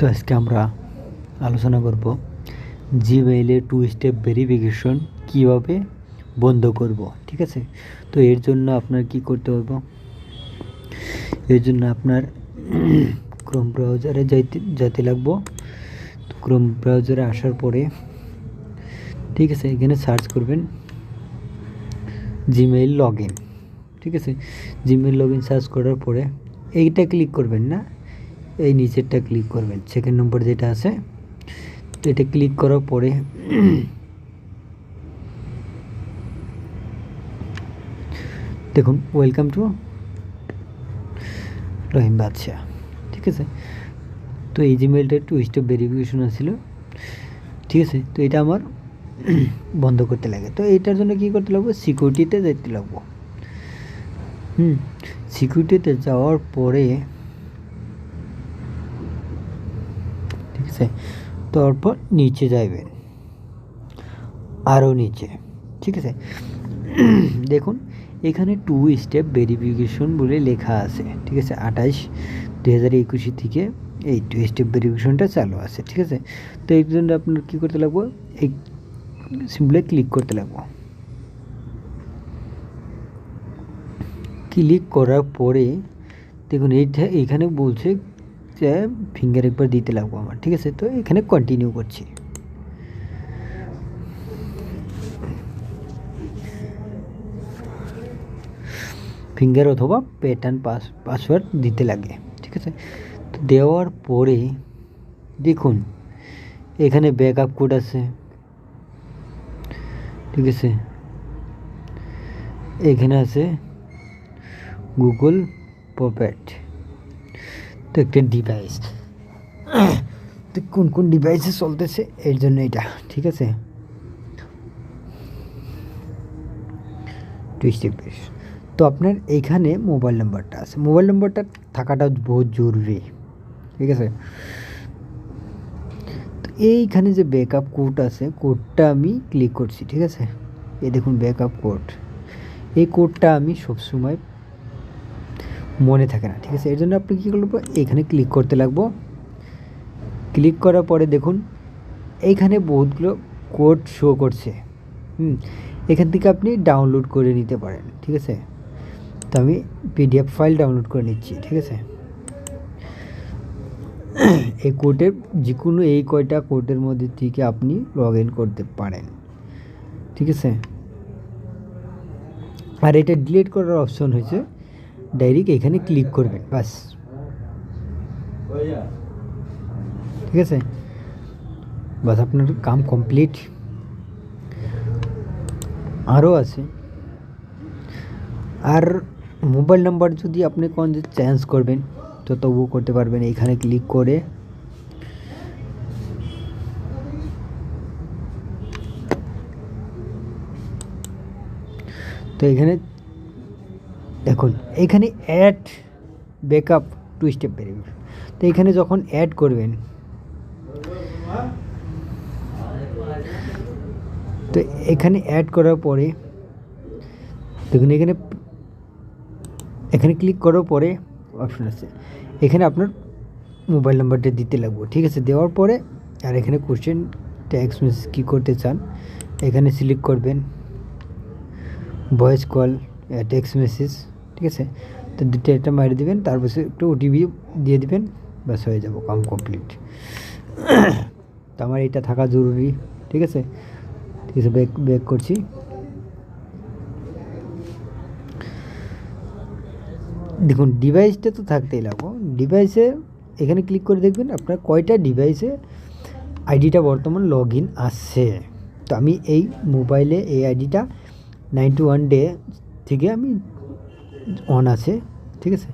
তো আজকে আমরা আলোচনা করব জিমেইলে 2 স্টেপ ভেরিফিকেশন কীভাবে বন্ধ করব। ঠিক আছে, তো এর জন্য আপনার কি করতে হবে? এর জন্য আপনার ক্রোম ব্রাউজারে যেতে লাগবো। তো ক্রোম ব্রাউজারে আসার পরে ঠিক আছে, এখানে সার্চ করবেন জিমেইল লগ ইন। ঠিক আছে, জিমেইল লগ ইন সার্চ করার পরে এইটা ক্লিক করবেন না, এই নিচেরটা ক্লিক করবেন, সেকেন্ড নম্বর যেটা আছে। তো এটা ক্লিক করার পরে দেখুন ওয়েলকাম টু রহিম বাদশাহ। ঠিক আছে, তো এই জিমেলটা 2 স্টেপ ভেরিফিকেশন আছিল। ঠিক আছে, তো এটা আমার বন্ধ করতে লাগে। তো এইটার জন্য কী করতে লাগবে? সিকিউরিটিতে যেতে লাগবো। সিকিউরিটিতে যাওয়ার পরে ঠিক আছে, তারপর নিচে যাইবেন, আরও নিচে। ঠিক আছে, দেখুন এখানে 2 স্টেপ ভেরিফিকেশন বলে লেখা আছে। ঠিক আছে, 28/2021 থেকে এই 2 স্টেপ ভেরিফিকেশনটা চালু আছে। ঠিক আছে, তো এই জন্য আপনার কী করতে লাগবো? এই সিম্বলে ক্লিক করতে লাগবো। ক্লিক করার পরে দেখুন এইখানে বলছে যে ফিঙ্গার একবার দিতে লাগবো আমার। ঠিক আছে, তো এখানে কন্টিনিউ করছি। ফিঙ্গার অথবা প্যাটার্ন পাসওয়ার্ড দিতে লাগে। ঠিক আছে, তো দেওয়ার পরে দেখুন এখানে ব্যাকআপ কোড আছে। ঠিক আছে, এখানে আছে গুগল পপেট। তো একটা ডিভাইস, তো কোন কোন ডিভাইসে চলতেছে এর জন্য এটা। ঠিক আছে, 2 স্টেপ। তো আপনার এইখানে মোবাইল নাম্বারটা আছে, মোবাইল নাম্বারটা থাকাটা বহুত জরুরি। ঠিক আছে, তো এইখানে যে ব্যাকআপ কোড আছে, কোডটা আমি ক্লিক করছি। ঠিক আছে, এই দেখুন ব্যাকআপ কোড, এই কোডটা আমি সবসময় মনে থাকে না। ঠিক আছে, এর জন্য আপনি কী করবো? এখানে ক্লিক করতে লাগবো। ক্লিক করার পরে দেখুন এইখানে বহুতগুলো কোড শো করছে। এখান থেকে আপনি ডাউনলোড করে নিতে পারেন। ঠিক আছে, তো আমি পিডিএফ ফাইল ডাউনলোড করে নিচ্ছি। ঠিক আছে, এই কোডের যে কোনো এই কয়টা কোডের মধ্যে থেকে আপনি লগ ইন করতে পারেন। ঠিক আছে, আর এটা ডিলিট করার অপশন হয়েছে, ডাইরেক্ট এখানে ক্লিক করবেন, বাস। ঠিক আছে, বাস আপনার কাম কমপ্লিট। আরও আছে, আর মোবাইল নাম্বার যদি আপনি কোন যে চেঞ্জ করবেন তো তবুও করতে পারবেন। এখানে ক্লিক করে তো এখানে দেখুন এখানে অ্যাড ব্যাকআপ 2 স্টেপ ভেরিফিকেশন। তো এখানে যখন অ্যাড করবেন, তো এখানে অ্যাড করার পরে দেখুন এখানে ক্লিক করার পরে অপশন আছে, এখানে আপনার মোবাইল নাম্বারটা দিতে লাগবে। ঠিক আছে, দেওয়ার পরে আর এখানে কোশ্চেন টেক্সট মেসেজ কী করতে চান এখানে সিলেক্ট করবেন, ভয়েস কল, টেক্সট মেসেজ। ঠিক আছে, তো দুটো এটা মারি দেবেন, তারপর একটু ওটিপি দিয়ে দেবেন, ব্যাস হয়ে যাব, কাম কমপ্লিট। তো আমার এটা থাকা জরুরি। ঠিক আছে, ঠিক আছে, ব্যাক করছি। দেখুন ডিভাইসটা তো থাকতেই লাগবে। ডিভাইসে এখানে ক্লিক করে দেখবেন আপনার কয়টা ডিভাইসে আইডিটা বর্তমান লগ ইন আসছে। তো আমি এই মোবাইলে এই আইডিটা 91 ডে থেকে আমি অন আছে। ঠিক আছে,